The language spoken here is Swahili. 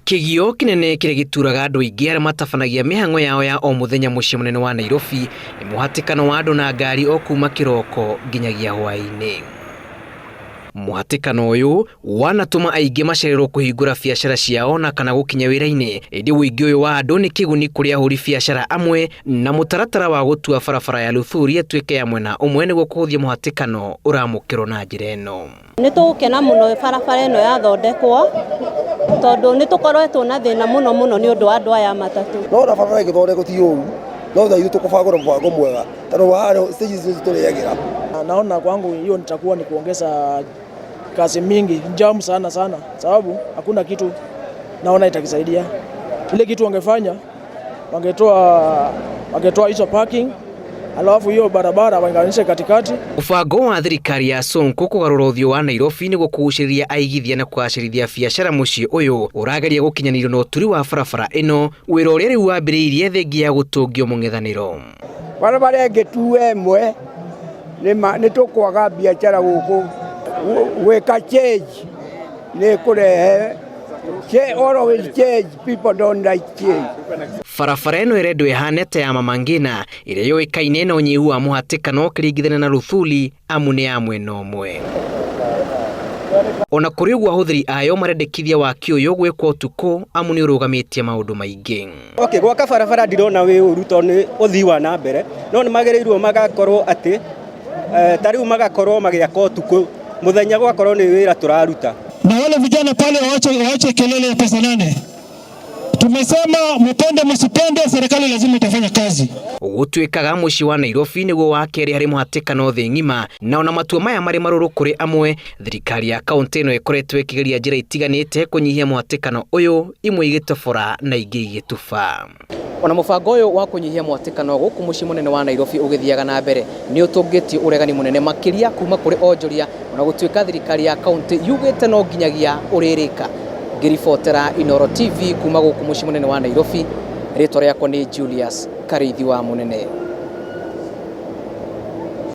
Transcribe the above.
Kigio kinene kire gituraga andu aingi aria matabanagia mihango yao ya o muthenya mucii munene wa Nairobi ni muhatikano wa andu na ngari o kuma kiroko nginyagia hwaini. Muhatikano uyu wanatuma aingi macererwo kuhingura biacara ciao na kana gukinya wira-ini. Indi wingi uyu wa andu ni kiguni kuri ahuri biacara amwe na mutaratara wa gutua barabara ya Luthuri atuike ya mwena umwe niguo kuhuthia muhatikano uramukirwo na njira ino. Ni tugukena muno barabara ino yathondekwo tondu ni tukoretwo na thina muno ni undu wa andu aya matatu. No barabara igithondekwo ti uru no tha itu tukubagura mpango mwega tondu wa stages tuliagira. Naona kwangu hiyo nitakuwa ni kuongeza kazi mingi jamu sana sababu hakuna kitu naona itakisaidia. Ile kitu wangefanya wangetoa hizo parking alafu hiyo barabara waunganishe katikati. Ubango wa thirikari ya Sonko kugarura uthio wa Nairobi ni gukugucirithia aigithia na kugacirithia biacara mucii uyu urageria gukinyanirio na uturi wa barabara ino wira uria riu wambiriirie thengia ya gutungio mung'ethaniro. Barabara ingetuwe mwe ni tukwaga biacara guku weka change ni kurehe always change, people don't like change. Barabara ino irendu ihanete ya Mama Ngina iria yoikaine na unyihu wa muhatikano kiringithania na Luthuli amu ni ya mwena umwe. Ona kuri uguo ahuthiri ayo marendekithia waki uyu gwikwo utuku amu ni urugamitie maundu maingi. Okay, gwaka barabara ndirona wi uru tondu ni uthii wa na mbere no ni magereirwo magakorwo ati tariu magakorwo magiaka utuku muthenya gwakorwo ni wira turaruta. Na wale vijana pale waache kelele ya pesa nane. Tumesema mpende msipende, serikali lazima itafanya kazi. Gutuikaga mucii wa Nairobi niguo wa keri hari muhatikano thi ng'ima na ona matua maya mari maruru kuri amwe. Thirikari ya kaunti ino ikoretwo ikigeria njira itiganite kunyihia muhatikano uyu, imwe igitobora na ingi igituba. Ona mubango uyu wa kunyihia muhatikano guku mucii munene wa Nairobi ugithiaga na mbere ni utungitie uregani munene makiria kuma kuri onjoria ona gutuika thirikari ya kaunti yugite no nginyagia uririka. Ngiribotera Inooro TV kuma guku mucii munene wa Nairobi. Ritwa riakwa ni Julius Karithi wa Munene.